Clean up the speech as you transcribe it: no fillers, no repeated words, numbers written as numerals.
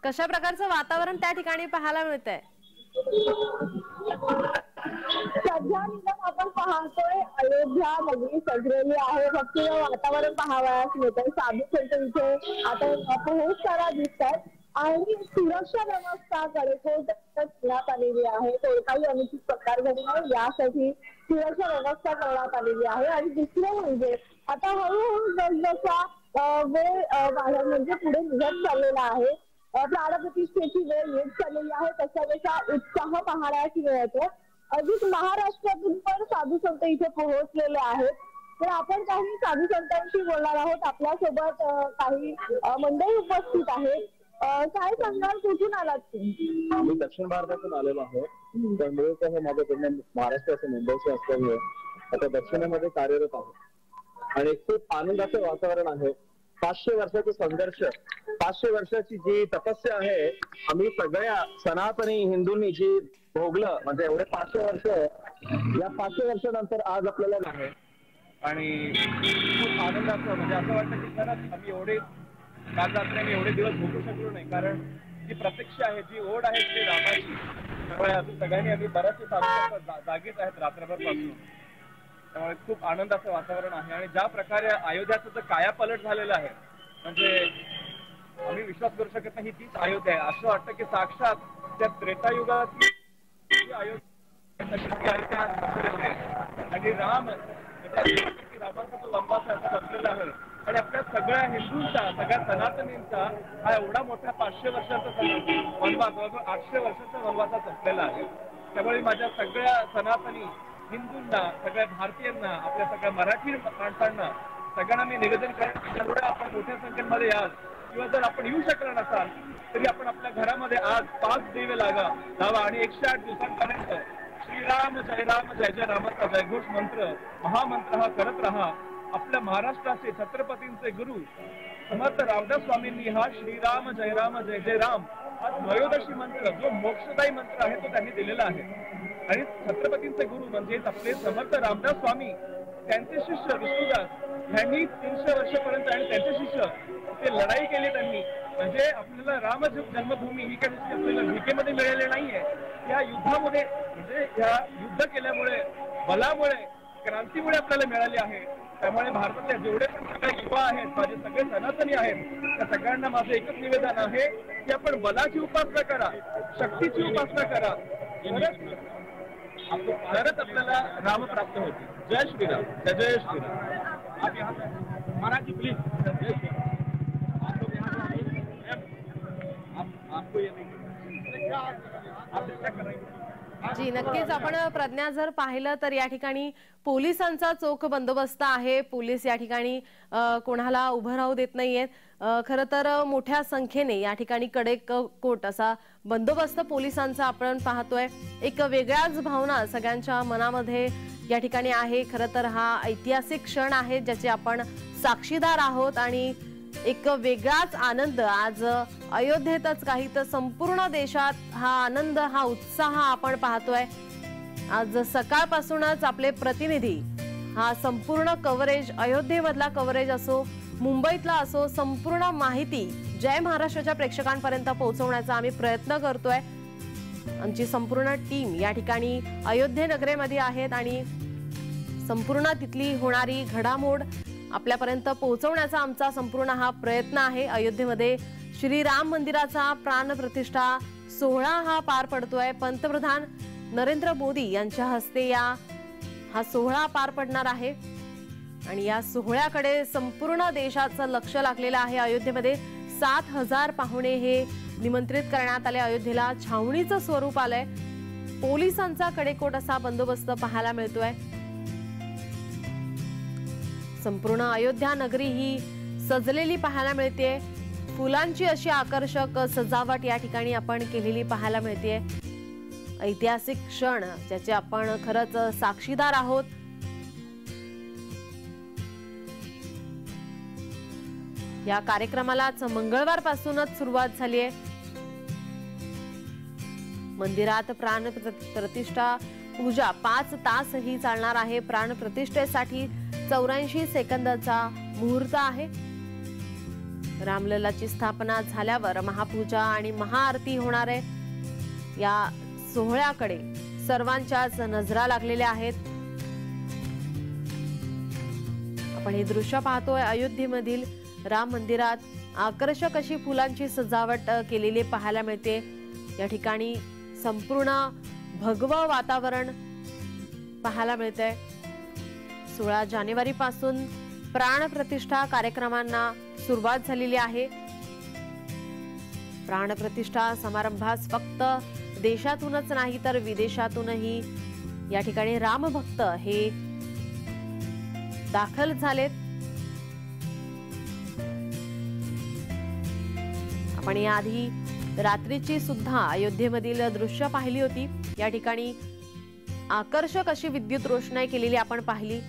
कशा प्रकारचं वातावरण त्या ठिकाणी पाहायला मिळतंय? सध्या निदान आपण पाहतोय अयोध्या नगरी सजलेली आहे. फक्त वातावरण पाहावयास मिळतंय. साधू संत इथे आता पोहोचताना दिसतात आणि सुरक्षा व्यवस्था कडेकोट करण्यात आलेली आहे. कोणताही अनुचित प्रकार घडू नये यासाठी सुरक्षा व्यवस्था करण्यात आलेली आहे. आणि दुसरं म्हणजे आता हळूहळू जसजसा वेळ म्हणजे पुढे निघत चाललेला आहे, प्राणप्रतिष्ठेची वेळ येत चाललेली आहे, तसा तसा उत्साह पाहायला मिळतो. अधिक महाराष्ट्रातून पण साधू संत इथे पोहोचलेले आहेत. तर आपण काही साधू संतांशी बोलणार आहोत. आपल्यासोबत काही मंडळी उपस्थित आहेत. काय सांगणार, कुठून आलात तुम्ही? मी दक्षिण भारतातून आलेलो आहे. मुंबईचं हे माझं पूर्ण महाराष्ट्राचं मुंबईचं असल्यामुळे आता दक्षिणेमध्ये कार्यरत आहे आणि खूप आनंदाचं वातावरण आहे. 500 वर्षाचा संघर्ष, 500 वर्षाची जी तपस्या आहे, आम्ही सगळ्या सनातनी हिंदूंनी जी भोगलं, म्हणजे एवढे 500 वर्ष, या 500 वर्षानंतर आज आपल्याला आहे आणि खूप आनंदाचं, म्हणजे असं वाटतं की खरंच आम्ही काल रात्री आम्ही एवढे दिवस भोगू शकलो नाही, कारण जी प्रतीक्षा आहे, जी ओढ आहे ती रामाची, त्यामुळे अजून सगळ्यांनी आम्ही बऱ्याचशे साधू जागीच आहेत रात्रभर पासून. त्यामुळे खूप आनंदाचं वातावरण आहे. आणि ज्या प्रकारे अयोध्याचं जर कायापालट झालेलं आहे, म्हणजे आम्ही विश्वास करू शकत नाही तीच अयोध्या आहे. असं वाटतं की साक्षात त्या त्रेतायुगातली अयोध्या आणि रामाचा तो वनवास असलेला आहे. आणि आपल्या सगळ्या हिंदूंचा, सगळ्या सनातनींचा हा एवढा मोठा 500 वर्षाचा वनवास, 800 वर्षाचा वनवासा संपलेला आहे. त्यामुळे माझ्या सगळ्या सनातनी हिंदूंना, सगळ्या भारतीयांना, आपल्या सगळ्या मराठी माणसांना सगळ्यांना मी निवेदन करेन, आपण मोठ्या संख्येमध्ये याल किंवा जर आपण येऊ शकला नसाल तरी आपण आपल्या घरामध्ये आज 5 दिवे लावा आणि 108 दिवसांपर्यंत श्रीराम जय रामाचा जयघोष मंत्र, महामंत्र हा करत राहा. आपल्या महाराष्ट्राचे छत्रपतींचे गुरु समर्थ रामदास स्वामींनी हा श्रीराम जय राम हा त्रयोदशी मंत्र, जो मोक्षदायी मंत्र आहे, तो त्यांनी दिलेला आहे. आणि छत्रपतींचे गुरु म्हणजेच आपले समर्थ रामदास स्वामी, त्यांचे शिष्य विष्णुदास यांनी 300 वर्षापर्यंत आणि त्यांचे शिष्य ते लढाई केली त्यांनी. म्हणजे आपल्याला राम जन्मभूमी ही काही आपल्याला भिकेमध्ये मिळाली नाहीये. या युद्धामध्ये, म्हणजे या युद्ध केल्यामुळे, बलामुळे, क्रांतीमुळे आपल्याला मिळाली आहे. त्यामुळे भारतातले जेवढे पण सगळे युवा आहेत, माझे सगळे सनातनी आहेत, त्या सगळ्यांना माझं एकच निवेदन आहे की आपण बलाची उपासना करा, शक्तीची उपासना करा, तरच आपल्याला राम प्राप्त होते. जय श्रीराम, जय श्रीराम. आप यहाँ महाराज प्लीज, जय श्रीराम. आपको ये नहीं, आप चेक करेंगे. जी नक्कीच. आपण प्रज्ञा जर पाहिलं तर या ठिकाणी पोलिसांचा चोख बंदोबस्त आहे. पोलीस या ठिकाणी कोणाला उभं राहू देत नाहीयेत. खरं तर मोठ्या संख्येने या ठिकाणी कडेकोट असा बंदोबस्त पोलिसांचा आपण पाहतोय. एक वेगळ्याच भावना सगळ्यांच्या मनामध्ये या ठिकाणी आहे. खरं तर हा ऐतिहासिक क्षण आहे ज्याचे आपण साक्षीदार आहोत आणि एक वेगळाच आनंद आज अयोध्येतच काही तर संपूर्ण देशात हा आनंद, हा उत्साह आपण पाहतोय. आज सकाळपासूनच आपले प्रतिनिधी हा संपूर्ण कव्हरेज, अयोध्येमधला कव्हरेज असो, मुंबईतला असो, संपूर्ण माहिती जय महाराष्ट्राच्या प्रेक्षकांपर्यंत पोहोचवण्याचा आम्ही प्रयत्न करतोय. आमची संपूर्ण टीम या ठिकाणी अयोध्ये नगरीमध्ये आहेत आणि संपूर्ण तिथली होणारी घडामोड आपल्यापर्यंत पोहोचवण्याचा आमचा संपूर्ण हा प्रयत्न आहे. अयोध्येमध्ये श्रीराम मंदिराचा प्राणप्रतिष्ठा सोहळा हा पार पडतोय. पंतप्रधान नरेंद्र मोदी यांच्या हस्ते हा सोहळा पार पडणार आहे आणि या सोहळ्याकडे संपूर्ण देशाचं लक्ष लागलेलं आहे. अयोध्येमध्ये 7000 पाहुणे हे निमंत्रित करण्यात आले. अयोध्येला छावणीचं स्वरूप आलंय. पोलिसांचा कडेकोट असा बंदोबस्त पाहायला मिळतोय. संपूर्ण अयोध्या नगरी ही सजलेली पाहायला मिळते. फुलांची अशी आकर्षक सजावट या ठिकाणी आपण केलेली पाहायला मिळते. ऐतिहासिक क्षण ज्याचे आपण खरंच साक्षीदार आहोत. या कार्यक्रमालाच मंगळवारपासूनच सुरुवात झाली आहे. मंदिरात प्राण प्रतिष्ठा पूजा 5 तास ही चालणार आहे. प्राण प्रतिष्ठेसाठी 84 सेकंदाचा मुहूर्त आहे. रामलल्लाची स्थापना झाल्यावर महापूजा आणि महाआरती होणार आहे। या सोहळ्याकडे सर्वांच्याच नजरा लागलेल्या आहेत। आपण हे दृश्य पाहतोय अयोध्येमधील राम मंदिरात आकर्षक अशी फुलांची सजावट केलेली पाहायला मिळते। या ठिकाणी संपूर्ण भगवं वातावरण पाहायला मिळतंय। 16 जानेवारी पासून प्राणप्रतिष्ठा कार्यक्रमांना सुरुवात झालेली आहे। प्राणप्रतिष्ठा समारंभास फक्त देशातूनच नाही तर विदेशातूनही या ठिकाणी रामभक्त हे दाखल झालेत। आपण याआधी रात्रीची सुद्धा अयोध्येमधील दृश्य पाहिली होती। या ठिकाणी आकर्षक अशी विद्युत रोषणाई केलेली आपण पाहिली।